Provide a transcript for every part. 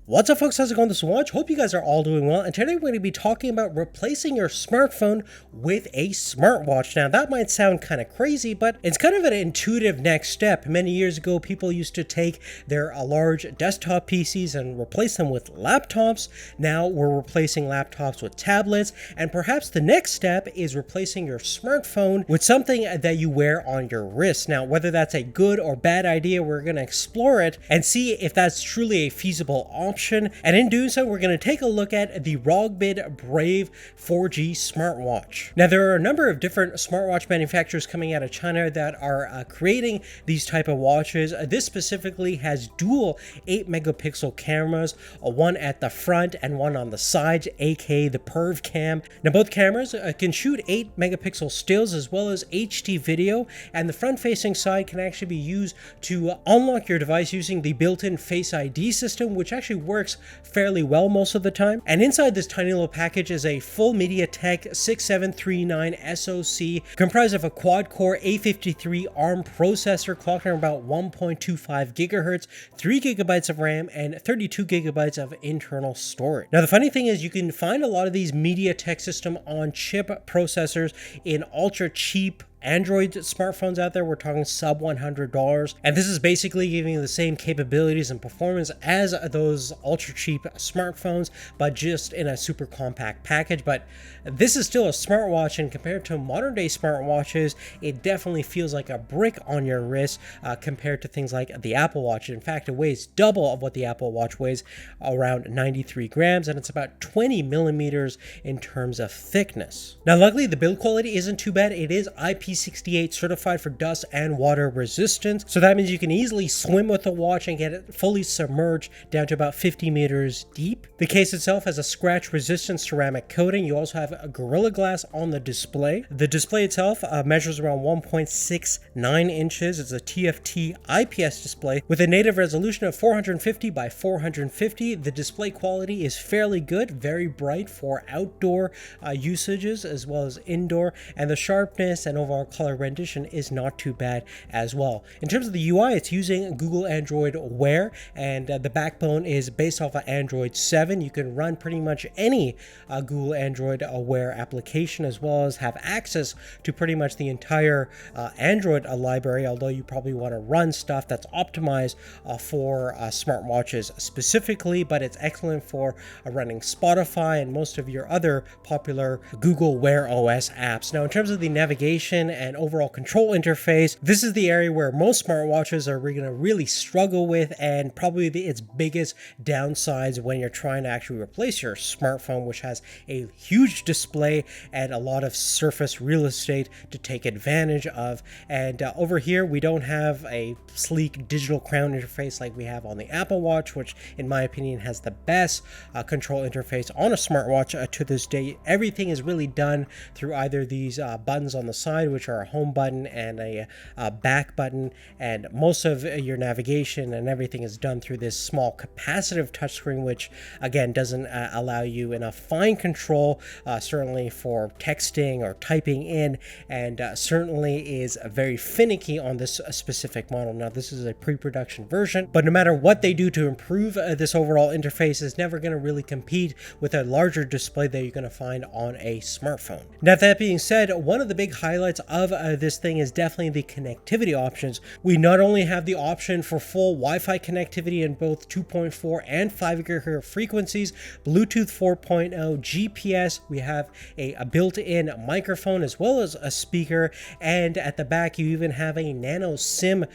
What's up, folks? How's it going? This is SmartWatch. Hope you guys are all doing well. And today we're going to be talking about replacing your smartphone with a smartwatch. Now, that might sound kind of crazy, but it's kind of an intuitive next step. Many years ago, people used to take their large desktop PCs and replace them with laptops. Now we're replacing laptops with tablets. And perhaps the next step is replacing your smartphone with something that you wear on your wrist. Now, whether that's a good or bad idea, we're going to explore it and see if that's truly a feasible option. And in doing so, we're going to take a look at the Rogbid Brave 4G smartwatch. Now, there are a number of different smartwatch manufacturers coming out of China that are creating these type of watches. This specifically has dual 8 megapixel cameras, one at the front and one on the sides, aka the perv cam. Now, both cameras can shoot 8 megapixel stills as well as HD video, and the front facing side can actually be used to unlock your device using the built-in Face ID system, which actually works fairly well most of the time. And inside this tiny little package is a full MediaTek 6739 SoC comprised of a quad-core A53 ARM processor clocked at about 1.25 gigahertz, 3 gigabytes of RAM, and 32 gigabytes of internal storage. Now, the funny thing is you can find a lot of these MediaTek system on chip processors in ultra cheap Android smartphones out there. We're talking sub $100, and this is basically giving you the same capabilities and performance as those ultra cheap smartphones, but just in a super compact package. But this is still a smartwatch, and compared to modern day smartwatches, it definitely feels like a brick on your wrist compared to things like the Apple Watch. In fact, it weighs double of what the Apple Watch weighs, around 93 grams, and it's about 20 millimeters in terms of thickness. Now, luckily, the build quality isn't too bad. It is IP68 certified for dust and water resistance, so that means you can easily swim with the watch and get it fully submerged down to about 50 meters deep. The case itself has a scratch resistant ceramic coating. You also have a Gorilla Glass on the display. The display itself measures around 1.69 inches. It's a TFT IPS display with a native resolution of 450 by 450. The display quality is fairly good, very bright for outdoor usages as well as indoor, and the sharpness and overall color rendition is not too bad as well. In terms of the UI, it's using Google Android Wear, and the backbone is based off of Android 7. You can run pretty much any Google Android Wear application, as well as have access to pretty much the entire Android library, although you probably want to run stuff that's optimized for smartwatches specifically, but it's excellent for running Spotify and most of your other popular Google Wear OS apps. Now, in terms of the navigation and overall control interface, this is the area where most smartwatches are going to really struggle with, and probably its biggest downsides when you're trying to actually replace your smartphone, which has a huge display and a lot of surface real estate to take advantage of. And over here, we don't have a sleek digital crown interface like we have on the Apple Watch, which in my opinion has the best control interface on a smartwatch to this day. Everything is really done through either these buttons on the side, which are a home button and a back button, and most of your navigation and everything is done through this small capacitive touchscreen, which again doesn't allow you enough fine control, certainly for texting or typing in, and certainly is very finicky on this specific model. Now, this is a pre-production version, but no matter what they do to improve this overall interface, is never going to really compete with a larger display that you're going to find on a smartphone. Now, that being said, one of the big highlights of this thing is definitely the connectivity options. We not only have the option for full Wi-Fi connectivity in both 2.4 and 5 gigahertz frequencies, Bluetooth 4.0, GPS, we have a built-in microphone as well as a speaker, and at the back you even have a nano SIM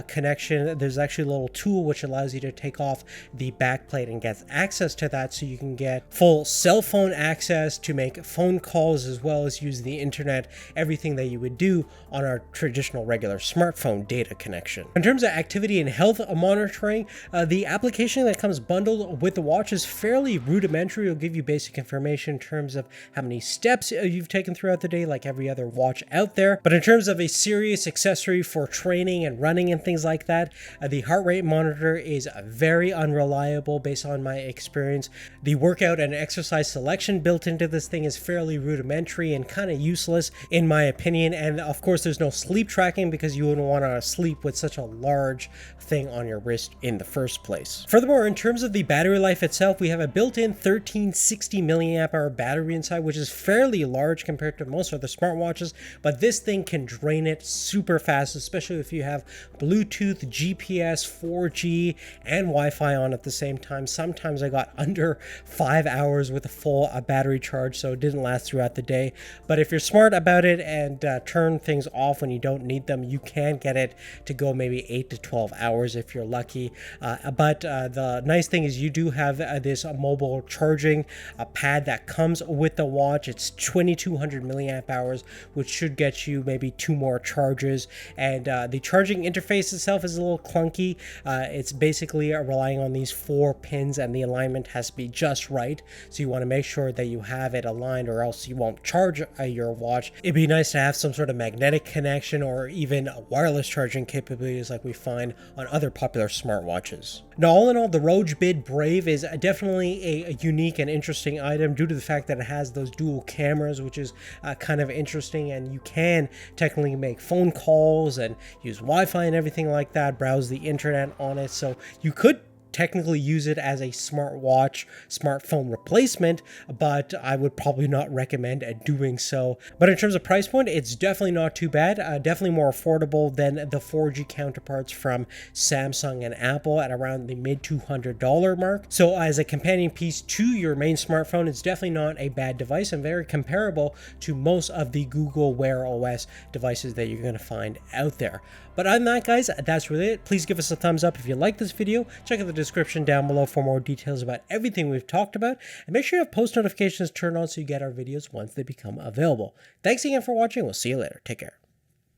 connection. There's actually a little tool which allows you to take off the backplate and get access to that, so you can get full cell phone access to make phone calls as well as use the internet, everything that you would do on our traditional regular smartphone data connection. In terms of activity and health monitoring, the application that comes bundled with the watch is fairly rudimentary. It'll give you basic information in terms of how many steps you've taken throughout the day, like every other watch out there. But in terms of a serious accessory for training and running and things like that, the heart rate monitor is very unreliable based on my experience. The workout and exercise selection built into this thing is fairly rudimentary and kind of useless in my opinion. fine. And of course, there's no sleep tracking because you wouldn't want to sleep with such a large thing on your wrist in the first place. Furthermore, in terms of the battery life itself, we have a built-in 1360 milliamp hour battery inside, which is fairly large compared to most other smartwatches, but this thing can drain it super fast, especially if you have Bluetooth, GPS, 4G, and Wi-Fi on at the same time. Sometimes I got under 5 hours with a full battery charge, so it didn't last throughout the day. But if you're smart about it and turn things off when you don't need them, you can get it to go maybe 8 to 12 hours if you're lucky. But the nice thing is you do have this mobile charging pad that comes with the watch. It's 2200 milliamp hours, which should get you maybe 2 more charges. And the charging interface itself is a little clunky. It's basically relying on these 4 pins, and the alignment has to be just right. So you want to make sure that you have it aligned, or else you won't charge your watch. It'd be nice to have some sort of magnetic connection or even wireless charging capabilities like we find on other popular smartwatches. Now, all in all, the Rogbid Brave is definitely a unique and interesting item due to the fact that it has those dual cameras, which is kind of interesting, and you can technically make phone calls and use Wi-Fi and everything like that, browse the internet on it. So you could technically use it as a smartwatch, smartphone replacement, but I would probably not recommend doing so. But in terms of price point, it's definitely not too bad. Definitely more affordable than the 4G counterparts from Samsung and Apple at around the mid $200 mark. So as a companion piece to your main smartphone, it's definitely not a bad device and very comparable to most of the Google Wear OS devices that you're going to find out there. But other than that, guys, that's really it. Please give us a thumbs up if you like this video. Check out the description down below for more details about everything we've talked about. And make sure you have post notifications turned on so you get our videos once they become available. Thanks again for watching. We'll see you later. Take care.